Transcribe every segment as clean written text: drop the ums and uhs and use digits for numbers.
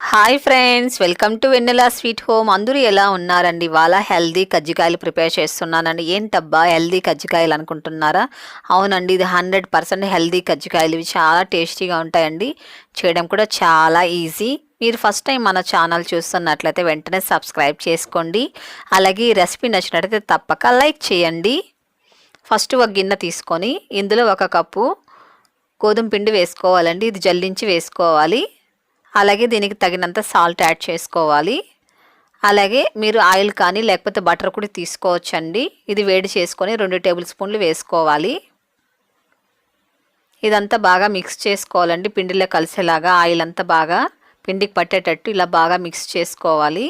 Hi friends, welcome to Vennela sweet home. అందరూ ఎలా ఉన్నారండి? ఇవాళ హెల్దీ కజ్జికాయలు ప్రిపేర్ చేస్తున్నానండి. ఏంటబ్బా హెల్దీ కజ్జికాయలు అనుకుంటున్నారా? అవునండి, ఇది 100% హెల్దీ కజ్జికాయలు. ఇవి చాలా టేస్టీగా ఉంటాయండి. చేయడం కూడా చాలా ఈజీ. మీరు ఫస్ట్ టైం మన ఛానల్ చూస్తున్నట్లయితే వెంటనే సబ్స్క్రైబ్ చేసుకోండి. అలాగే ఈ రెసిపీ నచ్చినట్లయితే తప్పక లైక్ చేయండి. ఫస్ట్ ఒక గిన్నె తీసుకొని ఇందులో 1 కప్పు గోధుమ పిండి వేసుకోవాలండి. ఇది జల్లించి వేసుకోవాలి. అలాగే దీనికి తగినంత సాల్ట్ యాడ్ చేసుకోవాలి. అలాగే మీరు ఆయిల్ కానీ లేకపోతే బటర్ కూడా తీసుకోవచ్చండి. ఇది వేడి చేసుకొని 2 టేబుల్ స్పూన్లు వేసుకోవాలి. ఇదంతా బాగా మిక్స్ చేసుకోవాలండి. పిండిలో కలిసేలాగా ఆయిల్ అంతా బాగా పిండికి పట్టేటట్టు ఇలా బాగా మిక్స్ చేసుకోవాలి.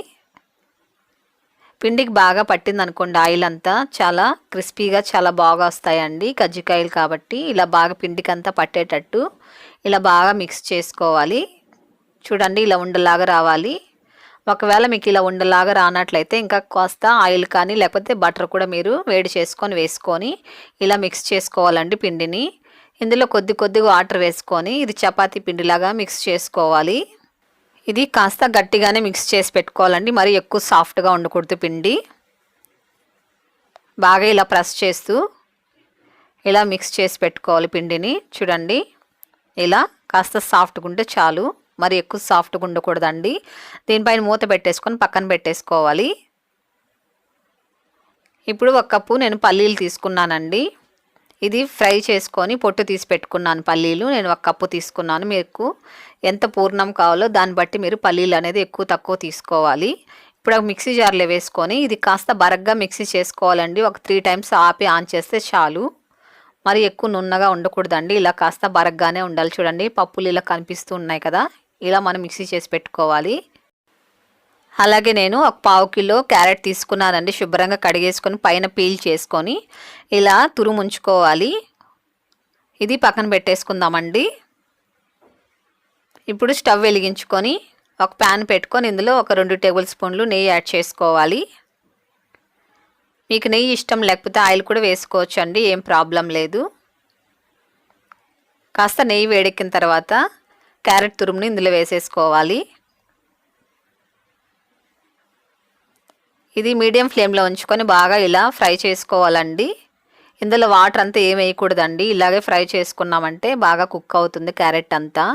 పిండికి బాగా పట్టింది అనుకోండి ఆయిల్ అంతా, చాలా క్రిస్పీగా చాలా బాగా వస్తాయండి కజ్జికాయలు. కాబట్టి ఇలా బాగా పిండికి అంతా పట్టేటట్టు ఇలా బాగా మిక్స్ చేసుకోవాలి. చూడండి, ఇలా ఉండలాగా రావాలి. ఒకవేళ మీకు ఇలా ఉండలాగా రానట్లయితే ఇంకా కాస్త ఆయిల్ కానీ లేకపోతే బటర్ కూడా మీరు వేడి చేసుకొని వేసుకొని ఇలా మిక్స్ చేసుకోవాలండి పిండిని. ఇందులో కొద్దిగా వాటర్ వేసుకొని ఇది చపాతీ పిండిలాగా మిక్స్ చేసుకోవాలి. ఇది కాస్త గట్టిగానే మిక్స్ చేసి పెట్టుకోవాలండి. మరి ఎక్కువ సాఫ్ట్గా ఉండకూడదు పిండి. బాగా ఇలా ప్రెస్ చేస్తూ ఇలా మిక్స్ చేసి పెట్టుకోవాలి పిండిని. చూడండి, ఇలా కాస్త సాఫ్ట్గా ఉంటే చాలు, మరి ఎక్కువ సాఫ్ట్గా ఉండకూడదండి. దీనిపైన మూత పెట్టేసుకొని పక్కన పెట్టేసుకోవాలి. ఇప్పుడు 1 కప్పు నేను పల్లీలు తీసుకున్నానండి. ఇది ఫ్రై చేసుకొని పొట్టు తీసి పెట్టుకున్నాను పల్లీలు. నేను 1 కప్పు తీసుకున్నాను. మీకు ఎంత పూర్ణం కావాలో దాన్ని బట్టి మీరు పల్లీలు అనేది ఎక్కువ తక్కువ తీసుకోవాలి. ఇప్పుడు మిక్సీ జార్లో వేసుకొని ఇది కాస్త బరగ్గా మిక్సీ చేసుకోవాలండి. ఒక 3 టైమ్స్ ఆపి ఆన్ చేస్తే చాలు. మరి ఎక్కువ నున్నగా ఉండకూడదండి. ఇలా కాస్త బరగ్గానే ఉండాలి. చూడండి, పప్పులు ఇలా కనిపిస్తూ ఉన్నాయి కదా, ఇలా మనం మిక్సీ చేసి పెట్టుకోవాలి. అలాగే నేను 1 పావు కిలో క్యారెట్ తీసుకున్నానండి. శుభ్రంగా కడిగేసుకొని పైన పీల్ చేసుకొని ఇలా తురుముంచుకోవాలి. ఇది పక్కన పెట్టేసుకుందామండి. ఇప్పుడు స్టవ్ వెలిగించుకొని ఒక ప్యాన్ పెట్టుకొని ఇందులో ఒక 2 టేబుల్ స్పూన్లు నెయ్యి యాడ్ చేసుకోవాలి. మీకు నెయ్యి ఇష్టం లేకపోతే ఆయిల్ కూడా వేసుకోవచ్చు అండి, ఏం ప్రాబ్లం లేదు. కాస్త నెయ్యి వేడెక్కిన తర్వాత క్యారెట్ తురుముని ఇందులో వేసేసుకోవాలి. ఇది మీడియం ఫ్లేమ్లో ఉంచుకొని బాగా ఇలా ఫ్రై చేసుకోవాలండి. ఇందులో వాటర్ అంతా ఏం వేయకూడదండి. ఇలాగే ఫ్రై చేసుకున్నామంటే బాగా కుక్ అవుతుంది క్యారెట్ అంతా.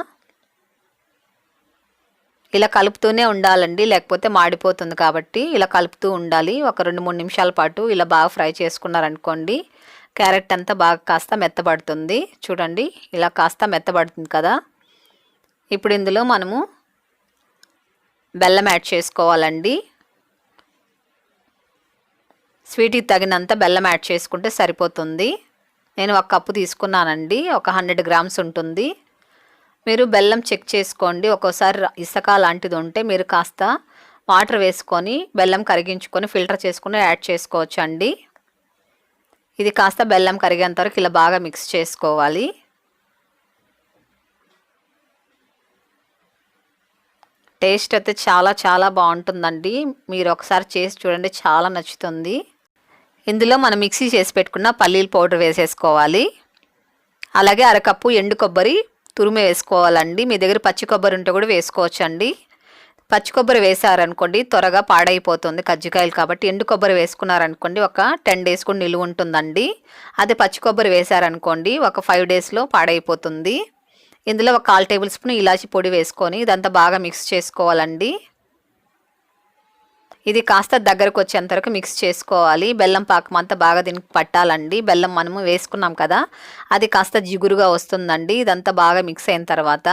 ఇలా కలుపుతూనే ఉండాలండి, లేకపోతే మాడిపోతుంది. కాబట్టి ఇలా కలుపుతూ ఉండాలి. ఒక 2-3 నిమిషాల పాటు ఇలా బాగా ఫ్రై చేసుకున్నారనుకోండి క్యారెట్ అంతా బాగా కాస్త మెత్తబడుతుంది. చూడండి, ఇలా కాస్త మెత్తబడుతుంది కదా. ఇప్పుడు ఇందులో మనము బెల్లం యాడ్ చేసుకోవాలండి. స్వీట్కి తగినంత బెల్లం యాడ్ చేసుకుంటే సరిపోతుంది. నేను 1 కప్పు తీసుకున్నానండి. ఒక 100 గ్రామ్స్ ఉంటుంది. మీరు బెల్లం చెక్ చేసుకోండి. ఒక్కోసారి ఇసుక లాంటిది ఉంటే మీరు కాస్త వాటర్ వేసుకొని బెల్లం కరిగించుకొని ఫిల్టర్ చేసుకుని యాడ్ చేసుకోవచ్చు అండి. ఇది కాస్త బెల్లం కరిగేంత వరకు ఇలా బాగా మిక్స్ చేసుకోవాలి. టేస్ట్ అయితే చాలా చాలా బాగుంటుందండి. మీరు ఒకసారి చేసి చూడండి, చాలా నచ్చుతుంది. ఇందులో మనం మిక్సీ చేసి పెట్టుకున్న పల్లీల పౌడర్ వేసేసుకోవాలి. అలాగే 1 కప్పు ఎండు కొబ్బరి తురుము వేసుకోవాలండి. మీ దగ్గర పచ్చి కొబ్బరి ఉంటే కూడా వేసుకోవచ్చండి. పచ్చి కొబ్బరి వేసారనుకోండి త్వరగా పాడైపోతుంది కజ్జికాయలు. కాబట్టి ఎండు కొబ్బరి వేసుకున్నారనుకోండి ఒక 10 డేస్ కూడా నిలువ ఉంటుందండి. అదే పచ్చి కొబ్బరి వేసారనుకోండి ఒక 5 డేస్లో పాడైపోతుంది. ఇందులో ఒక 1/4 టేబుల్ స్పూన్ ఇలాచి పొడి వేసుకొని ఇదంతా బాగా మిక్స్ చేసుకోవాలండి. ఇది కాస్త దగ్గరకు వచ్చేంత వరకు మిక్స్ చేసుకోవాలి. బెల్లం పాకం అంతా బాగా దీనికి పట్టాలండి. బెల్లం మనము వేసుకున్నాం కదా, అది కాస్త జిగురుగా వస్తుందండి. ఇదంతా బాగా మిక్స్ అయిన తర్వాత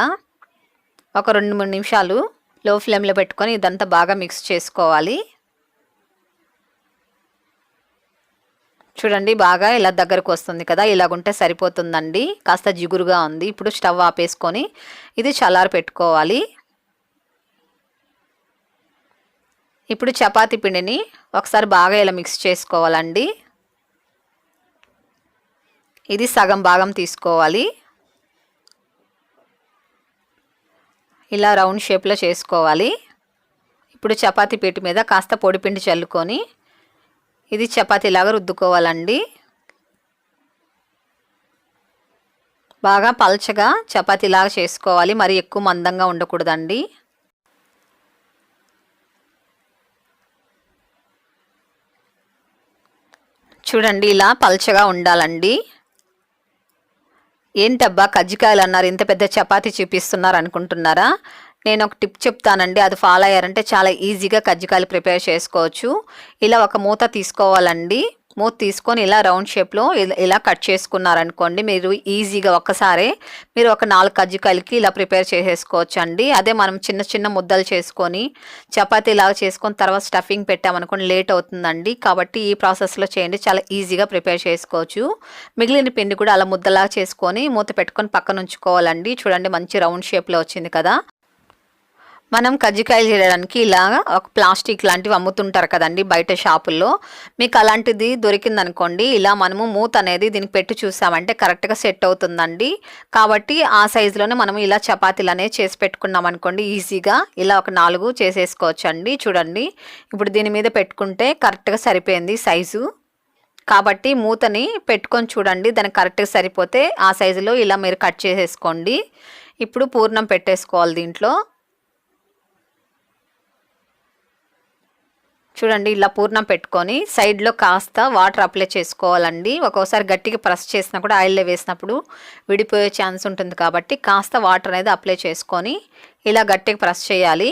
ఒక 2-3 నిమిషాలు లో ఫ్లేమ్లో పెట్టుకొని ఇదంతా బాగా మిక్స్ చేసుకోవాలి. చూడండి, బాగా ఇలా దగ్గరకు వస్తుంది కదా, ఇలాగుంటే సరిపోతుందండి. కాస్త జిగురుగా ఉంది. ఇప్పుడు స్టవ్ ఆపేసుకొని ఇది చల్లారి పెట్టుకోవాలి. ఇప్పుడు చపాతీ పిండిని ఒకసారి బాగా ఇలా మిక్స్ చేసుకోవాలండి. ఇది సగం భాగం తీసుకోవాలి. ఇలా రౌండ్ షేప్లో చేసుకోవాలి. ఇప్పుడు చపాతీ పీట మీద కాస్త పొడిపిండి చల్లుకొని ఇది చపాతీలాగా రుద్దుకోవాలండి. బాగా పల్చగా చపాతీలాగా చేసుకోవాలి. మరి ఎక్కువ మందంగా ఉండకూడదండి. చూడండి ఇలా పల్చగా ఉండాలండి. ఏంటబ్బా కజ్జికాయలు అన్నారు, ఇంత పెద్ద చపాతీ చూపిస్తున్నారు అనుకుంటున్నారా? నేను ఒక టిప్ చెప్తానండి, అది ఫాలో అయ్యారంటే చాలా ఈజీగా కజ్జికాయలు ప్రిపేర్ చేసుకోవచ్చు. ఇలా ఒక మూత తీసుకోవాలండి. మూత తీసుకొని ఇలా రౌండ్ షేప్లో ఇలా కట్ చేసుకున్నారనుకోండి, మీరు ఈజీగా ఒక్కసారే మీరు ఒక 4 కజ్జికాయలకి ఇలా ప్రిపేర్ చేసేసుకోవచ్చు అండి. అదే మనం చిన్న చిన్న ముద్దలు చేసుకొని చపాతీ లాగా చేసుకొని తర్వాత స్టఫింగ్ పెట్టామనుకోండి లేట్ అవుతుందండి. కాబట్టి ఈ ప్రాసెస్లో చేయండి, చాలా ఈజీగా ప్రిపేర్ చేసుకోవచ్చు. మిగిలిన పిండి కూడా అలా ముద్దలాగా చేసుకొని మూత పెట్టుకొని పక్కన ఉంచుకోవాలండి. చూడండి మంచి రౌండ్ షేప్లో వచ్చింది కదా. మనం కజ్జికాయలు చేయడానికి ఇలా ఒక ప్లాస్టిక్ లాంటివి అమ్ముతుంటారు కదండి బయట షాపుల్లో. మీకు అలాంటిది దొరికిందనుకోండి, ఇలా మనము మూత అనేది దీనికి పెట్టి చూసామంటే కరెక్ట్గా సెట్ అవుతుందండి. కాబట్టి ఆ సైజులోనే మనం ఇలా చపాతీలు అనేవి చేసి పెట్టుకున్నాం అనుకోండి, ఈజీగా ఇలా ఒక 4 చేసేసుకోవచ్చు అండి. చూడండి ఇప్పుడు దీని మీద పెట్టుకుంటే కరెక్ట్గా సరిపోయింది సైజు. కాబట్టి మూతని పెట్టుకొని చూడండి, దానికి కరెక్ట్గా సరిపోతే ఆ సైజులో ఇలా మీరు కట్ చేసేసుకోండి. ఇప్పుడు పూర్ణం పెట్టేసుకోవాలి దీంట్లో. చూడండి ఇలా పూర్ణం పెట్టుకొని సైడ్లో కాస్త వాటర్ అప్లై చేసుకోవాలండి. ఒక్కోసారి గట్టిగా ప్రెస్ చేసినా కూడా ఆయిల్లో వేసినప్పుడు విడిపోయే ఛాన్స్ ఉంటుంది కాబట్టి కాస్త వాటర్ అనేది అప్లై చేసుకొని ఇలా గట్టిగా ప్రెస్ చేయాలి.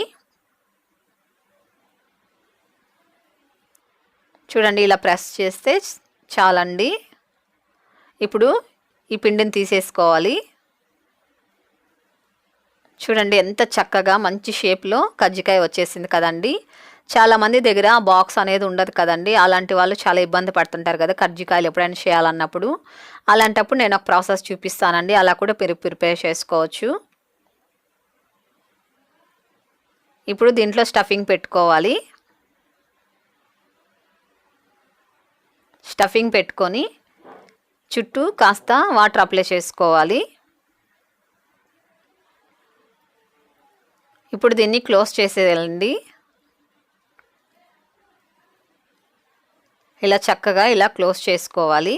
చూడండి ఇలా ప్రెస్ చేస్తే చాలండి. ఇప్పుడు ఈ పిండిని తీసేసుకోవాలి. చూడండి ఎంత చక్కగా మంచి షేప్లో కజ్జికాయ వచ్చేసింది కదండి. చాలామంది దగ్గర బాక్స్ అనేది ఉండదు కదండి, అలాంటి వాళ్ళు చాలా ఇబ్బంది పడుతుంటారు కదా కజ్జికాయలు ఎప్పుడైనా చేయాలన్నప్పుడు. అలాంటప్పుడు నేను ఒక ప్రాసెస్ చూపిస్తానండి, అలా కూడా ప్రిపేర్ చేసుకోవచ్చు. ఇప్పుడు దీంట్లో స్టఫింగ్ పెట్టుకోవాలి. స్టఫింగ్ పెట్టుకొని చుట్టూ కాస్త వాటర్ అప్లై చేసుకోవాలి. ఇప్పుడు దీన్ని క్లోజ్ చేసేయాలండి. ఇలా చక్కగా ఇలా క్లోజ్ చేసుకోవాలి.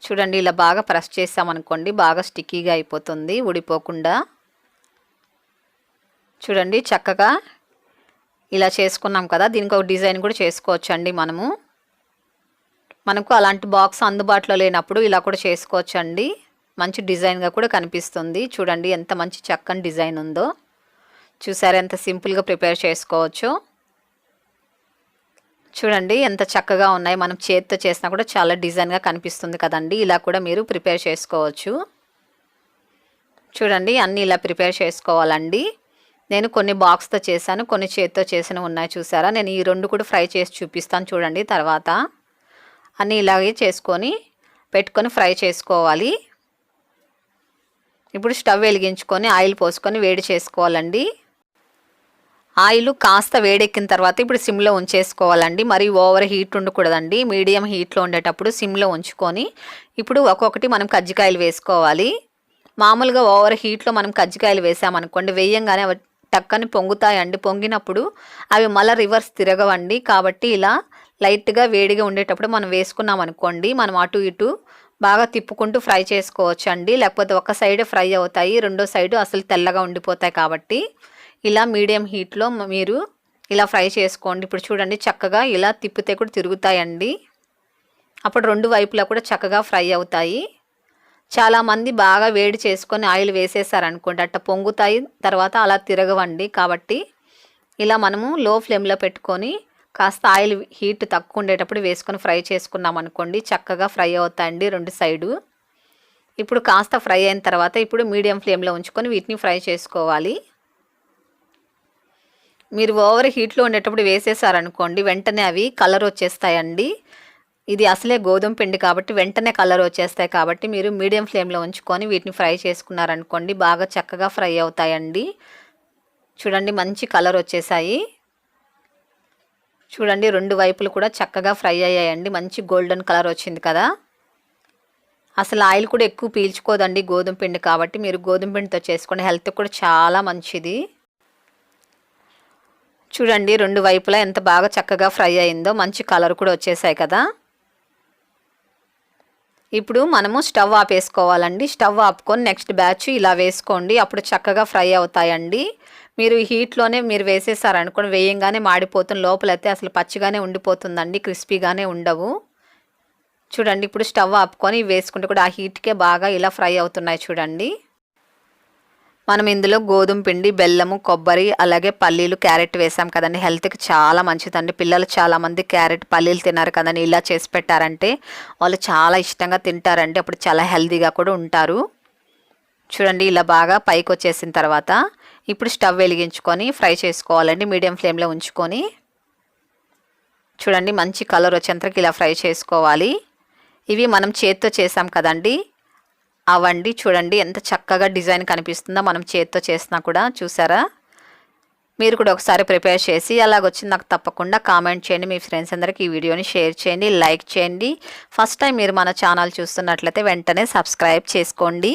చూడండి ఇలా బాగా ప్రెస్ చేసామనుకోండి బాగా స్టిక్కీగా అయిపోతుంది ఊడిపోకుండా. చూడండి చక్కగా ఇలా చేసుకున్నాం కదా, దీనికి ఒక డిజైన్ కూడా చేసుకోవచ్చు అండి. మనకు అలాంటి బాక్స్ అందుబాటులో లేనప్పుడు ఇలా కూడా చేసుకోవచ్చు అండి. మంచి డిజైన్గా కూడా కనిపిస్తుంది. చూడండి ఎంత మంచి చక్కని డిజైన్ ఉందో. చూసారా ఎంత సింపుల్గా ప్రిపేర్ చేసుకోవచ్చు. చూడండి ఎంత చక్కగా ఉన్నాయి. మనం చేతితో చేసినా కూడా చాలా డిజైన్గా కనిపిస్తుంది కదండి. ఇలా కూడా మీరు ప్రిపేర్ చేసుకోవచ్చు. చూడండి అన్నీ ఇలా ప్రిపేర్ చేసుకోవాలండి. నేను కొన్ని బాక్స్తో చేశాను, కొన్ని చేతితో చేసినవి ఉన్నాయి చూసారా. నేను ఈ 2 కూడా ఫ్రై చేసి చూపిస్తాను చూడండి తర్వాత. అన్నీ ఇలాగే చేసుకొని పెట్టుకొని ఫ్రై చేసుకోవాలి. ఇప్పుడు స్టవ్ వెలిగించుకొని ఆయిల్ పోసుకొని వేడి చేసుకోవాలండి. ఆయిల్ కాస్త వేడెక్కిన తర్వాత ఇప్పుడు సిమ్లో ఉంచేసుకోవాలండి. మరి ఓవర్ హీట్ ఉండకూడదండి, మీడియం హీట్లో ఉండేటప్పుడు సిమ్లో ఉంచుకొని ఇప్పుడు ఒక్కొక్కటి మనం కజ్జికాయలు వేసుకోవాలి. మామూలుగా ఓవర్ హీట్లో మనం కజ్జికాయలు వేసామనుకోండి, వేయంగానే టక్కని పొంగుతాయండి. పొంగినప్పుడు అవి మళ్ళీ రివర్స్ తిరగవండి. కాబట్టి ఇలా లైట్గా వేడిగా ఉండేటప్పుడు మనం వేసుకున్నాం అనుకోండి, మనం అటు ఇటు బాగా తిప్పుకుంటూ ఫ్రై చేసుకోవచ్చు అండి. లేకపోతే ఒక సైడ్ ఫ్రై అవుతాయి, రెండో సైడు అసలు తెల్లగా ఉండిపోతాయి. కాబట్టి ఇలా మీడియం హీట్లో మీరు ఇలా ఫ్రై చేసుకోండి. ఇప్పుడు చూడండి చక్కగా ఇలా తిప్పితే కూడా తిరుగుతాయండి. అప్పుడు 2 వైపులా కూడా చక్కగా ఫ్రై అవుతాయి. చాలామంది బాగా వేడి చేసుకొని ఆయిల్ వేసేసారనుకోండి అట్ట పొంగుతాయి, తర్వాత అలా తిరగవండి. కాబట్టి ఇలా మనము లో ఫ్లేమ్లో పెట్టుకొని కాస్త ఆయిల్ హీట్ తక్కువ ఉండేటప్పుడు వేసుకొని ఫ్రై చేసుకున్నాం అనుకోండి చక్కగా ఫ్రై అవుతాయండి 2 సైడు. ఇప్పుడు కాస్త ఫ్రై అయిన తర్వాత ఇప్పుడు మీడియం ఫ్లేమ్లో ఉంచుకొని వీటిని ఫ్రై చేసుకోవాలి. మీరు ఓవర్ హీట్లో ఉండేటప్పుడు వేసేసారనుకోండి వెంటనే అవి కలర్ వచ్చేస్తాయండి. ఇది అసలే గోధుమ పిండి కాబట్టి వెంటనే కలర్ వచ్చేస్తాయి. కాబట్టి మీరు మీడియం ఫ్లేమ్లో ఉంచుకొని వీటిని ఫ్రై చేసుకున్నారనుకోండి బాగా చక్కగా ఫ్రై అవుతాయండి. చూడండి మంచి కలర్ వచ్చేసాయి. చూడండి 2 వైపులు కూడా చక్కగా ఫ్రై అయ్యాయండి. మంచి గోల్డెన్ కలర్ వచ్చింది కదా. అసలు ఆయిల్ కూడా ఎక్కువ పీల్చుకోదండి గోధుమ పిండి కాబట్టి మీరు గోధుమ పిండితో చేసుకోండి, హెల్త్ కూడా చాలా మంచిది. చూడండి 2 వైపులా ఎంత బాగా చక్కగా ఫ్రై అయిందో, మంచి కలర్ కూడా వచ్చేసాయి కదా. ఇప్పుడు మనము స్టవ్ ఆపేసుకోవాలండి. స్టవ్ ఆపుకొని నెక్స్ట్ బ్యాచ్ ఇలా వేసుకోండి, అప్పుడు చక్కగా ఫ్రై అవుతాయండి. మీరు హీట్లోనే మీరు వేసేసారనుకోండి, వేయంగానే మాడిపోతుంది, లోపలైతే అసలు పచ్చిగానే ఉండిపోతుందండి, క్రిస్పీగానే ఉండవు. చూడండి ఇప్పుడు స్టవ్ ఆపుకొని వేసుకుంటే కూడా ఆ హీట్కే బాగా ఇలా ఫ్రై అవుతున్నాయి చూడండి. మనం ఇందులో గోధుమ పిండి, బెల్లము, కొబ్బరి, అలాగే పల్లీలు, క్యారెట్ వేసాం కదండి. హెల్త్కి చాలా మంచిదండి. పిల్లలు చాలామంది క్యారెట్, పల్లీలు తిన్నారు కదండి. ఇలా చేసి పెట్టారంటే వాళ్ళు చాలా ఇష్టంగా తింటారండి. అప్పుడు చాలా హెల్తీగా కూడా ఉంటారు. చూడండి ఇలా బాగా పైకి వచ్చేసిన తర్వాత ఇప్పుడు స్టవ్ వెలిగించుకొని ఫ్రై చేసుకోవాలండి, మీడియం ఫ్లేమ్లో ఉంచుకొని. చూడండి మంచి కలర్ వచ్చేంతకి ఇలా ఫ్రై చేసుకోవాలి. ఇవి మనం చేత్తో చేసాం కదండి అవండి. చూడండి ఎంత చక్కగా డిజైన్ కనిపిస్తుందో మనం చేత్తో చేసినా కూడా. చూసారా? మీరు కూడా ఒకసారి ప్రిపేర్ చేసి అలాగొచ్చింది నాకు తప్పకుండా కామెంట్ చేయండి. మీ ఫ్రెండ్స్ అందరికీ ఈ వీడియోని షేర్ చేయండి, లైక్ చేయండి. ఫస్ట్ టైం మీరు మన ఛానల్ చూస్తున్నట్లయితే వెంటనే సబ్స్క్రైబ్ చేసుకోండి.